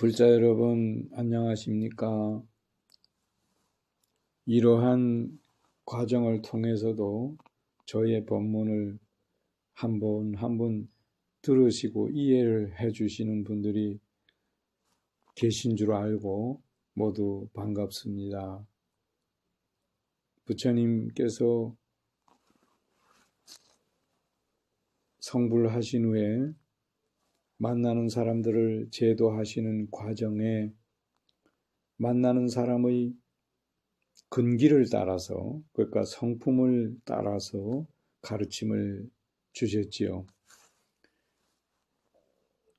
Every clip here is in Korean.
불자 여러분, 안녕하십니까? 이러한 과정을 통해서도 저의 법문을 한 번 한 번 들으시고 이해를 해 주시는 분들이 계신 줄 알고 모두 반갑습니다. 부처님께서 성불하신 후에 만나는 사람들을 제도하시는 과정에 만나는 사람의 근기를 따라서, 그러니까 성품을 따라서 가르침을 주셨지요.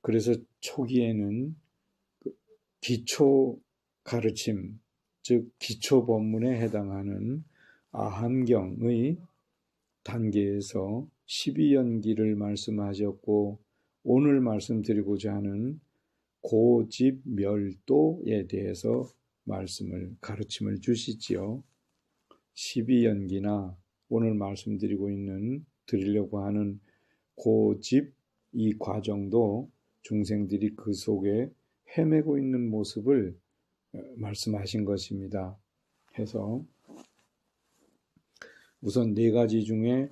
그래서 초기에는 기초 가르침, 즉 기초 법문에 해당하는 아함경의 단계에서 12연기를 말씀하셨고, 오늘 말씀드리고자 하는 고집멸도에 대해서 가르침을 주시지요. 12연기나 오늘 드리려고 하는 고집 이 과정도 중생들이 그 속에 헤매고 있는 모습을 말씀하신 것입니다. 해서 우선 네 가지 중에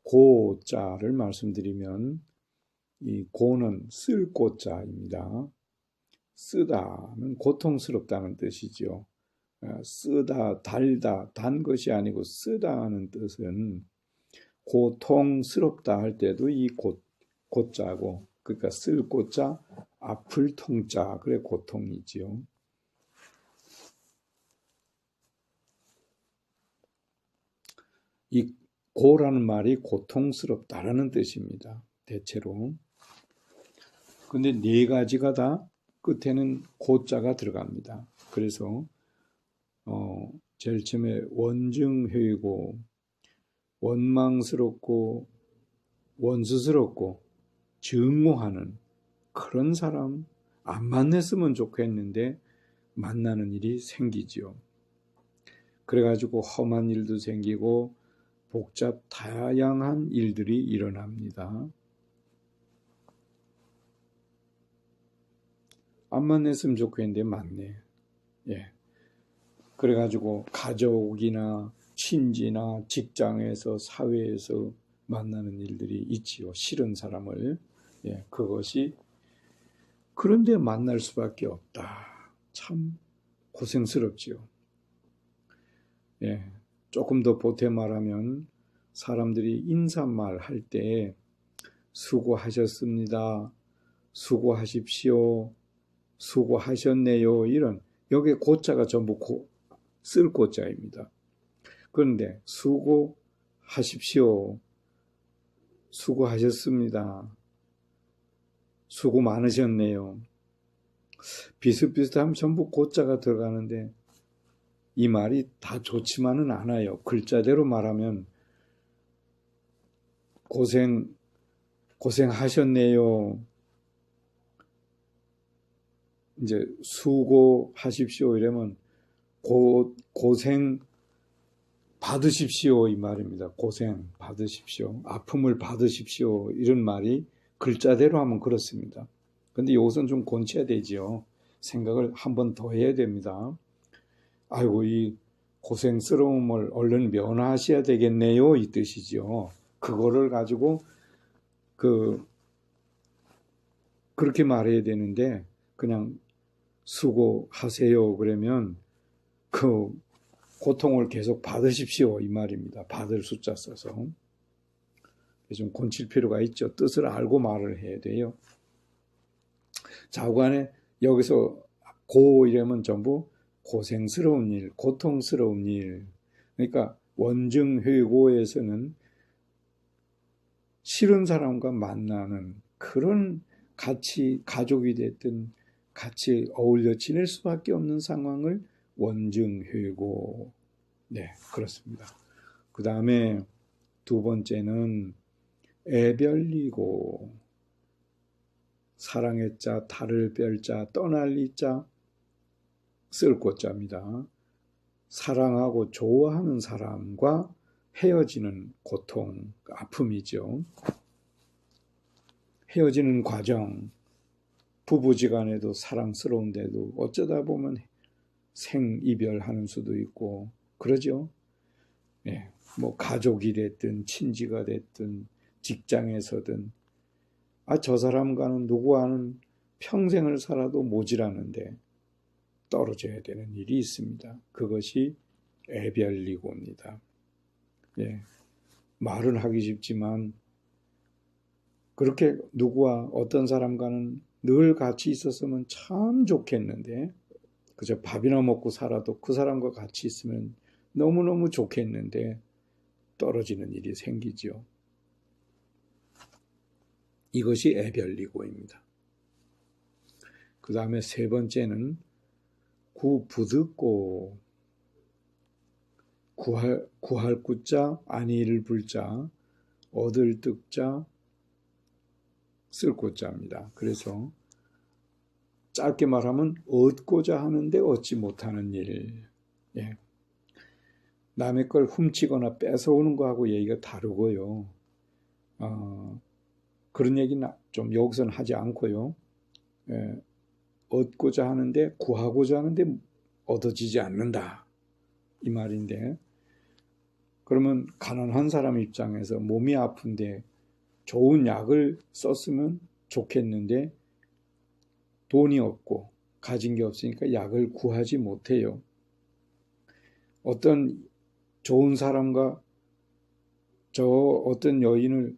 고자를 말씀드리면, 이 고는 쓸 고자입니다. 쓰다는 고통스럽다는 뜻이죠. 쓰다, 달다, 단 것이 아니고 쓰다는 뜻은 고통스럽다 할 때도 이 고자고, 그러니까 쓸 고자, 아플 통자, 그래 고통이지요. 이 고라는 말이 고통스럽다라는 뜻입니다. 대체로. 근데 네 가지가 다 끝에는 고자가 들어갑니다. 그래서 제일 처음에 원증회고, 원망스럽고 원수스럽고 증오하는 그런 사람 안 만났으면 좋겠는데 만나는 일이 생기지요. 그래가지고 험한 일도 생기고 다양한 일들이 일어납니다. 안 만났으면 좋겠는데 만네. 그래가지고 가족이나 친지나 직장에서 사회에서 만나는 일들이 있지요. 싫은 사람을. 그것이 그런데 만날 수밖에 없다. 참 고생스럽지요. 조금 더 보태 말하면 사람들이 인사말 할 때 수고하셨습니다, 수고하십시오, 수고하셨네요, 이런 여기에 고자가 전부 쓸 고자입니다. 그런데 수고하십시오, 수고하셨습니다, 수고 많으셨네요, 비슷비슷하면 전부 고자가 들어가는데 이 말이 다 좋지만은 않아요. 글자대로 말하면 고생하셨네요, 이제 수고하십시오 이러면 고생 받으십시오 이 말입니다. 고생 받으십시오, 아픔을 받으십시오, 이런 말이 글자대로 하면 그렇습니다. 근데 이것은 좀 고쳐야 되지요. 생각을 한 번 더 해야 됩니다. 아이고, 이 고생스러움을 얼른 면하셔야 되겠네요, 이 뜻이죠. 그거를 가지고 그렇게 말해야 되는데 그냥 수고하세요 그러면 그 고통을 계속 받으십시오 이 말입니다. 받을 숫자 써서 좀 고칠 필요가 있죠. 뜻을 알고 말을 해야 돼요. 자관에 여기서 이러면 전부 고생스러운 일, 고통스러운 일. 그러니까 원증회고에서는 싫은 사람과 만나는 그런 같이 가족이 됐든 같이 어울려 지낼 수밖에 없는 상황을 원증회고, 그렇습니다. 그 다음에 두 번째는 애별리고, 사랑의 자, 달을 뺄 자, 떠날 이자, 쓸 고자입니다. 사랑하고 좋아하는 사람과 헤어지는 고통, 아픔이죠. 헤어지는 과정, 부부지간에도 사랑스러운데도 어쩌다 보면 생이별하는 수도 있고 그러죠. 예, 뭐 가족이 됐든 친지가 됐든 직장에서든 저 사람과는 누구와는 평생을 살아도 모질하는데 떨어져야 되는 일이 있습니다. 그것이 애별리고입니다. 예, 말은 하기 쉽지만 그렇게 누구와 어떤 사람과는 늘 같이 있었으면 참 좋겠는데 그저 밥이나 먹고 살아도 그 사람과 같이 있으면 너무너무 좋겠는데 떨어지는 일이 생기죠. 이것이 애별리고입니다. 그 다음에 세 번째는 구부득고 구할 구자 안위를 불자 얻을 득자 쓸 구자입니다. 그래서 짧게 말하면 얻고자 하는데 얻지 못하는 일. 예. 남의 걸 훔치거나 뺏어오는 거하고 얘기가 다르고요. 그런 얘기는 좀 여기서는 하지 않고요. 예. 얻고자 하는데 구하고자 하는데 얻어지지 않는다. 이 말인데 그러면 가난한 사람 입장에서 몸이 아픈데 좋은 약을 썼으면 좋겠는데 돈이 없고 가진 게 없으니까 약을 구하지 못해요. 어떤 좋은 사람과 어떤 여인을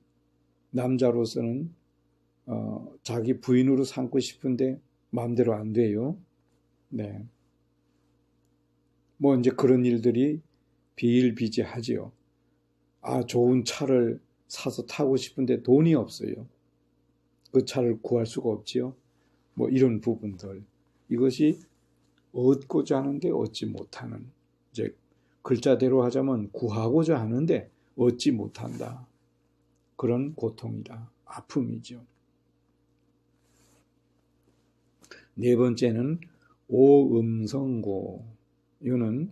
남자로서는 자기 부인으로 삼고 싶은데 마음대로 안 돼요. 네. 뭐 이제 그런 일들이 비일비재하지요. 좋은 차를 사서 타고 싶은데 돈이 없어요. 그 차를 구할 수가 없지요. 뭐 이런 부분들. 이것이 얻고자 하는데 얻지 못하는, 이제 글자대로 하자면 구하고자 하는데 얻지 못한다. 그런 고통이다. 아픔이죠. 네 번째는 오음성고. 이거는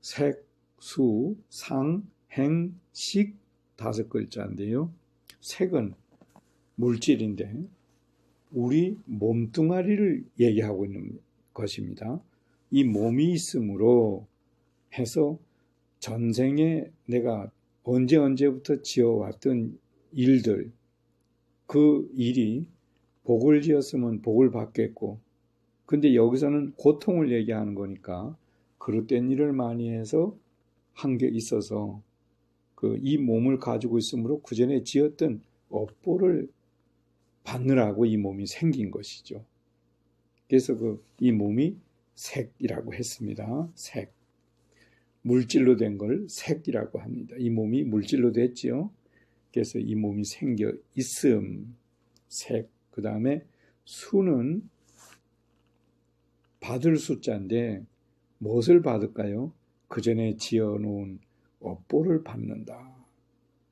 색, 수, 상, 행, 식 다섯 글자인데요. 색은 물질인데 우리 몸뚱아리를 얘기하고 있는 것입니다. 이 몸이 있으므로 해서 전생에 내가 언제부터 지어왔던 일들, 그 일이 복을 지었으면 복을 받겠고, 근데 여기서는 고통을 얘기하는 거니까 그릇된 일을 많이 해서 한 게 있어서 이 몸을 가지고 있으므로 그 전에 지었던 업보를 받느라고 이 몸이 생긴 것이죠. 그래서 이 몸이 색이라고 했습니다. 색. 물질로 된 걸 색이라고 합니다. 이 몸이 물질로 됐지요. 그래서 이 몸이 생겨 있음, 색. 그 다음에 수는 받을 숫자인데 무엇을 받을까요? 그 전에 지어놓은 업보를 받는다.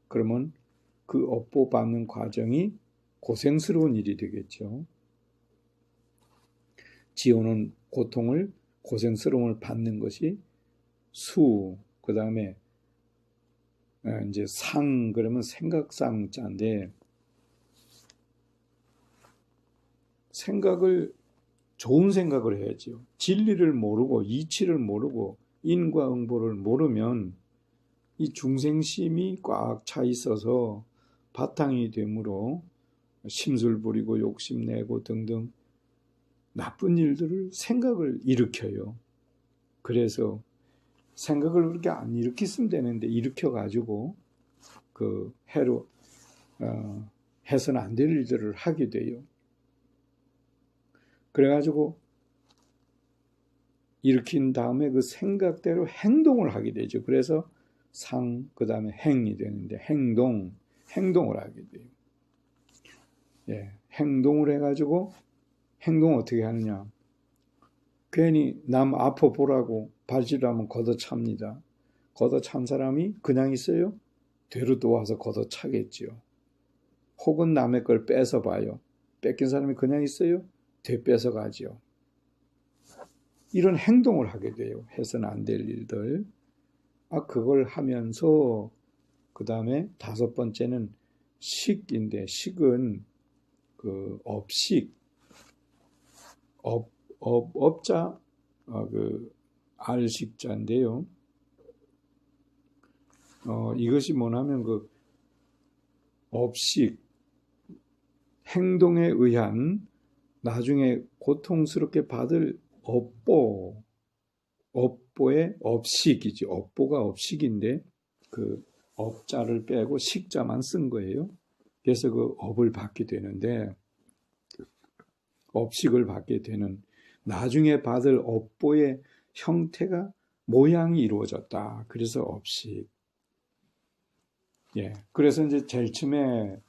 그러면 그 업보 받는 과정이 고생스러운 일이 되겠죠. 지어놓은 고통을, 고생스러움을 받는 것이 수, 그 다음에 이제 상, 그러면 생각상자인데, 좋은 생각을 해야죠. 진리를 모르고 이치를 모르고 인과응보를 모르면 이 중생심이 꽉 차 있어서 바탕이 되므로 심술 부리고 욕심내고 등등 나쁜 일들을 생각을 일으켜요. 그래서 생각을 그렇게 안 일으켰으면 되는데 일으켜가지고 해로 해서는 안 될 일들을 하게 돼요. 그래가지고 일으킨 다음에 그 생각대로 행동을 하게 되죠. 그래서 그 다음에 행이 되는데 행동을 하게 돼요. 예, 행동을 해가지고 행동을 어떻게 하느냐. 괜히 남 아파 보라고 발질하면 걷어찹니다. 걷어찬 사람이 그냥 있어요? 되로 놓아서 걷어차겠지요. 혹은 남의 걸 뺏어봐요. 뺏긴 사람이 그냥 있어요? 되 뺏어가지요. 이런 행동을 하게 돼요. 해서는 안 될 일들. 그걸 하면서 그 다음에 다섯 번째는 식인데 식은 업식, 업자, 알식자인데요. 이것이 뭐냐면 업식, 행동에 의한 나중에 고통스럽게 받을 업보의 업식이지. 업보가 업식인데 그 업자를 빼고 식자만 쓴 거예요. 그래서 그 업을 받게 되는데 업식을 받게 되는 나중에 받을 업보의 형태가 모양이 이루어졌다. 그래서 업식. 예. 그래서 이제 제일 처음에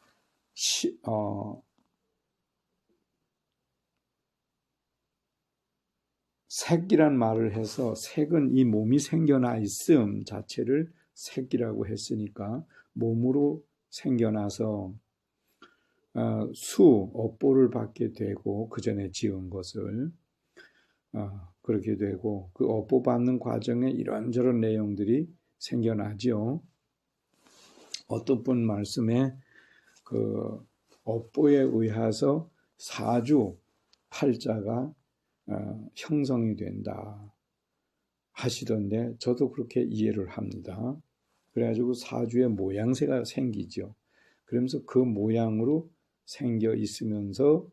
색이란 말을 해서 색은 이 몸이 생겨나 있음 자체를 색이라고 했으니까 몸으로 생겨나서 업보를 받게 되고 그 전에 지은 것을 그렇게 되고 그 업보 받는 과정에 이런저런 내용들이 생겨나죠. 어떤 분 말씀에 그 업보에 의해서 사주 팔자가 형성이 된다 하시던데 저도 그렇게 이해를 합니다. 그래가지고 사주의 모양새가 생기죠. 그러면서 그 모양으로 생겨 있으면서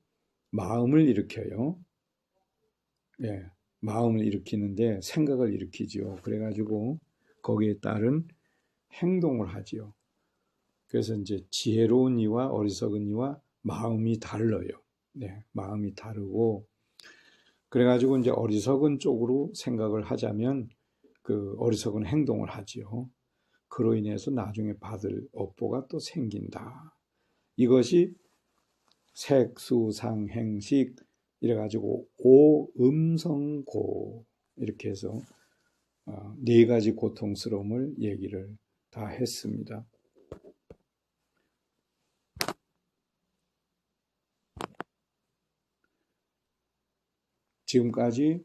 마음을 일으켜요. 예, 마음을 일으키는데 생각을 일으키죠. 그래가지고 거기에 따른 행동을 하지요. 그래서 이제 지혜로운 이와 어리석은 이와 마음이 달라요. 네, 마음이 다르고 그래가지고 이제 어리석은 쪽으로 생각을 하자면 그 어리석은 행동을 하지요. 그로 인해서 나중에 받을 업보가 또 생긴다. 이것이 색수상 행식 이래가지고 오음성고 이렇게 해서 네 가지 고통스러움을 얘기를 다 했습니다. 지금까지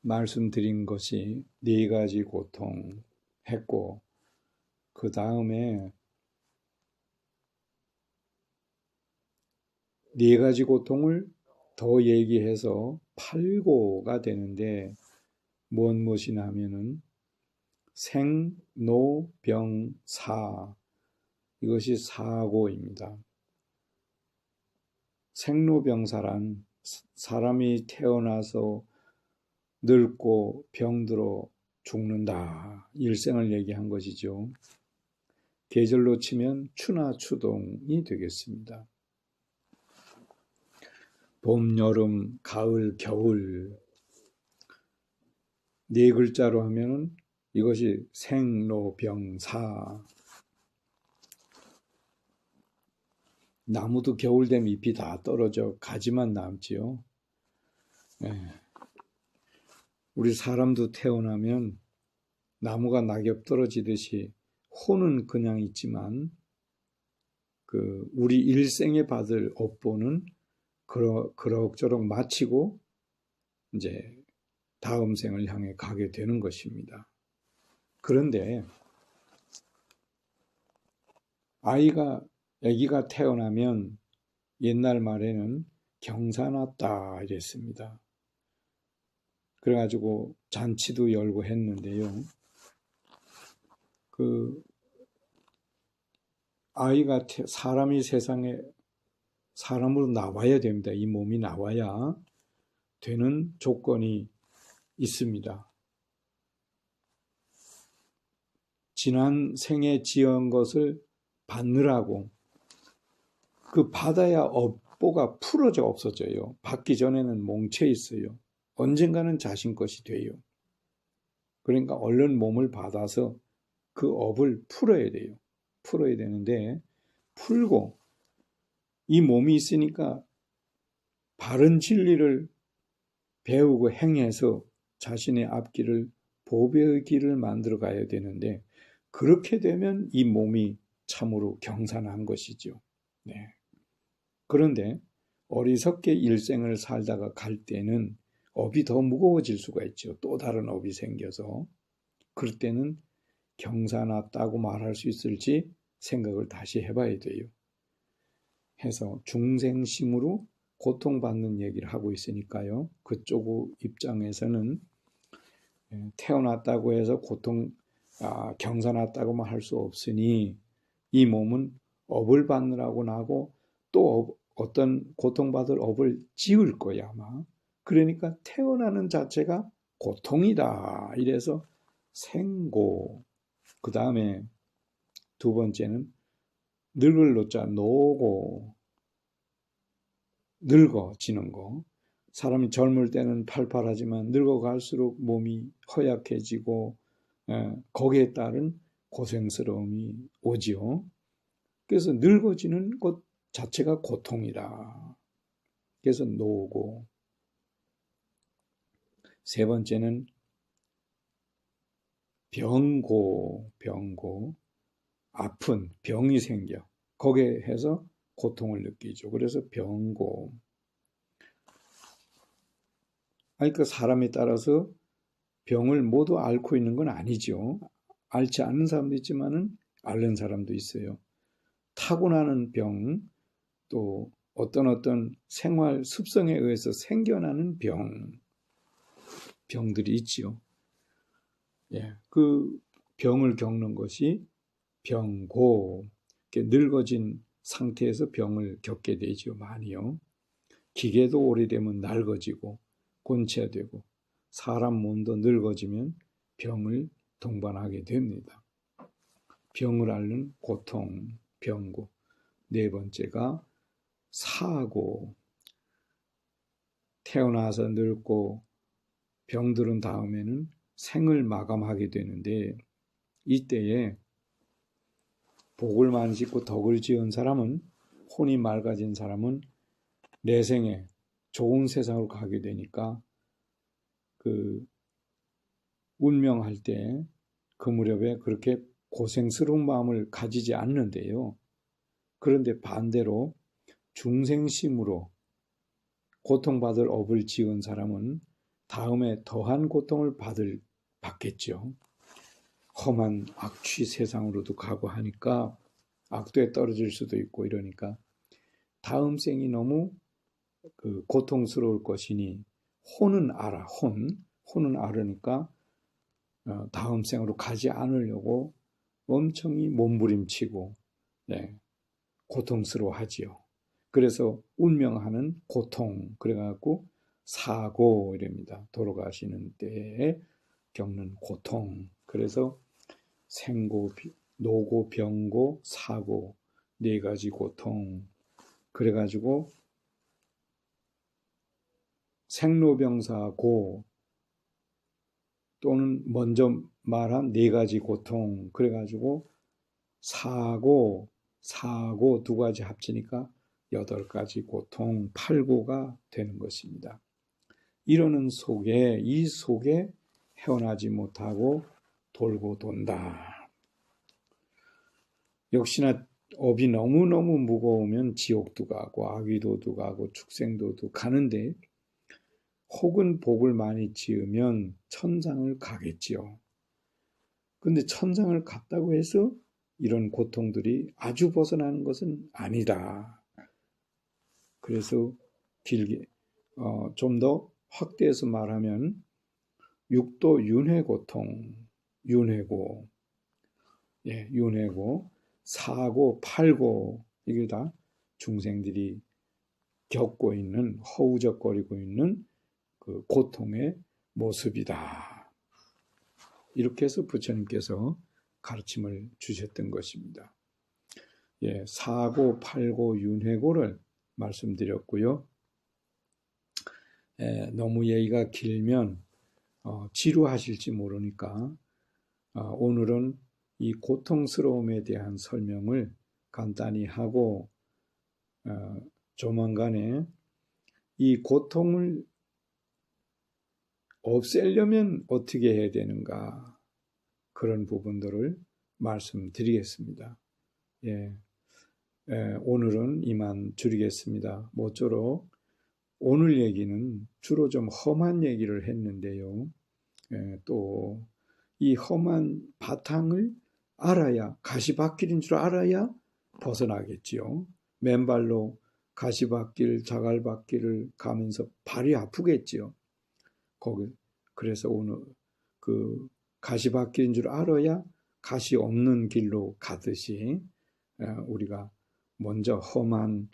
말씀드린 것이 네 가지 고통 했고 그 다음에 네 가지 고통을 더 얘기해서 8고가 되는데 무엇이냐 하면은 생로병사 이것이 4고입니다. 생로병사란 사람이 태어나서 늙고 병들어 죽는다. 일생을 얘기한 것이죠. 계절로 치면 추나 추동이 되겠습니다. 봄, 여름, 가을, 겨울 네 글자로 하면은 이것이 생로병사. 나무도 겨울 되면 잎이 다 떨어져 가지만 남지요. 네. 우리 사람도 태어나면 나무가 낙엽 떨어지듯이 혼은 그냥 있지만 우리 일생에 받을 업보는 그럭저럭 마치고 이제 다음 생을 향해 가게 되는 것입니다. 그런데 아기가 태어나면 옛날 말에는 경사났다 이랬습니다. 그래가지고 잔치도 열고 했는데요. 사람이 세상에 사람으로 나와야 됩니다. 이 몸이 나와야 되는 조건이 있습니다. 지난 생에 지은 것을 받느라고 받아야 업보가 풀어져 없어져요. 받기 전에는 몽체 있어요. 언젠가는 자신 것이 돼요. 그러니까 얼른 몸을 받아서 그 업을 풀어야 돼요. 풀어야 되는데 풀고 이 몸이 있으니까 바른 진리를 배우고 행해서 자신의 앞길을 보배의 길을 만들어 가야 되는데 그렇게 되면 이 몸이 참으로 경산한 것이죠. 네. 그런데 어리석게 일생을 살다가 갈 때는 업이 더 무거워질 수가 있죠. 또 다른 업이 생겨서. 그럴 때는 경사났다고 말할 수 있을지 생각을 다시 해봐야 돼요. 해서 중생심으로 고통받는 얘기를 하고 있으니까요. 그쪽 입장에서는 태어났다고 해서 경사났다고만 할 수 없으니 이 몸은 업을 받느라고 나고 또 어떤 고통받을 업을 지을 거야 아마. 그러니까 태어나는 자체가 고통이다. 이래서 생고. 그 다음에 두 번째는 늙을 노자 노고. 늙어지는 거. 사람이 젊을 때는 팔팔하지만 늙어갈수록 몸이 허약해지고 거기에 따른 고생스러움이 오지요. 그래서 늙어지는 것 자체가 고통이다. 그래서 노고. 세 번째는 병고. 아픈 병이 생겨. 거기에 해서 고통을 느끼죠. 그래서 병고. 그러니까 사람에 따라서 병을 모두 앓고 있는 건 아니죠. 앓지 않는 사람도 있지만은 앓는 사람도 있어요. 타고나는 병, 또 어떤 생활 습성에 의해서 생겨나는 병들이 있지요. 예, 그 병을 겪는 것이 병고. 늙어진 상태에서 병을 겪게 되죠. 많이요. 기계도 오래되면 낡아지고 곤체되고 사람 몸도 늙어지면 병을 동반하게 됩니다. 병을 앓는 고통, 병고. 네 번째가 사고. 태어나서 늙고 병들은 다음에는 생을 마감하게 되는데 이때에 복을 많이 짓고 덕을 지은 사람은, 혼이 맑아진 사람은 내생에 좋은 세상으로 가게 되니까 그 운명할 때 그 무렵에 그렇게 고생스러운 마음을 가지지 않는데요. 그런데 반대로 중생심으로 고통받을 업을 지은 사람은 다음에 더한 고통을 받겠죠. 험한 악취 세상으로도 가고 하니까 악도에 떨어질 수도 있고 이러니까 다음 생이 너무 고통스러울 것이니 혼은 알아. 혼은 알으니까 다음 생으로 가지 않으려고 엄청히 몸부림치고 고통스러워하지요. 그래서 운명하는 고통, 그래갖고 사고 이랍니다. 돌아가시는 때에 겪는 고통. 그래서 생고, 노고, 병고, 사고, 네 가지 고통. 그래가지고 생로병사고 또는 먼저 말한 네 가지 고통. 그래가지고 사고 두 가지 합치니까 8가지 고통, 8고가 되는 것입니다. 이러는 속에, 이 속에 헤어나지 못하고 돌고 돈다. 역시나 업이 너무너무 무거우면 지옥도 가고 아귀도도 가고 축생도도 가는데 혹은 복을 많이 지으면 천상을 가겠지요. 근데 천상을 갔다고 해서 이런 고통들이 아주 벗어나는 것은 아니다. 그래서 길게 좀 더 확대해서 말하면 육도 윤회고통, 윤회고, 윤회고, 사고, 팔고 이게 다 중생들이 겪고 있는, 허우적거리고 있는 그 고통의 모습이다. 이렇게 해서 부처님께서 가르침을 주셨던 것입니다. 사고, 팔고, 윤회고를 말씀드렸고요. 너무 얘기가 길면 지루하실지 모르니까 오늘은 이 고통스러움에 대한 설명을 간단히 하고 조만간에 이 고통을 없애려면 어떻게 해야 되는가 그런 부분들을 말씀드리겠습니다. 오늘은 이만 줄이겠습니다. 모쪼록 오늘 얘기는 주로 좀 험한 얘기를 했는데요. 또 이 험한 바탕을 알아야, 가시밭길인 줄 알아야 벗어나겠지요. 맨발로 가시밭길, 자갈밭길을 가면서 발이 아프겠지요. 그래서 오늘 그 가시밭길인 줄 알아야 가시 없는 길로 가듯이 우리가 먼저 험한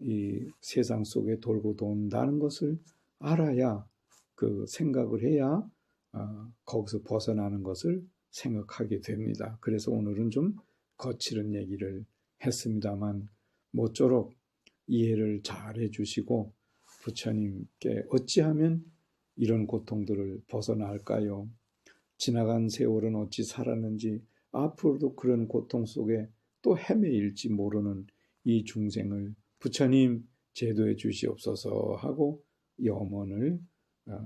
이 세상 속에 돌고 돈다는 것을 알아야 그 생각을 해야 거기서 벗어나는 것을 생각하게 됩니다. 그래서 오늘은 좀 거칠은 얘기를 했습니다만 모쪼록 이해를 잘 해주시고 부처님께 어찌하면 이런 고통들을 벗어날까요? 지나간 세월은 어찌 살았는지 앞으로도 그런 고통 속에 또 헤매일지 모르는 이 중생을 부처님 제도해 주시옵소서 하고 염원을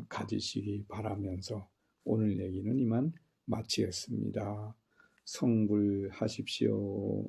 가지시기 바라면서 오늘 얘기는 이만 마치겠습니다. 성불하십시오.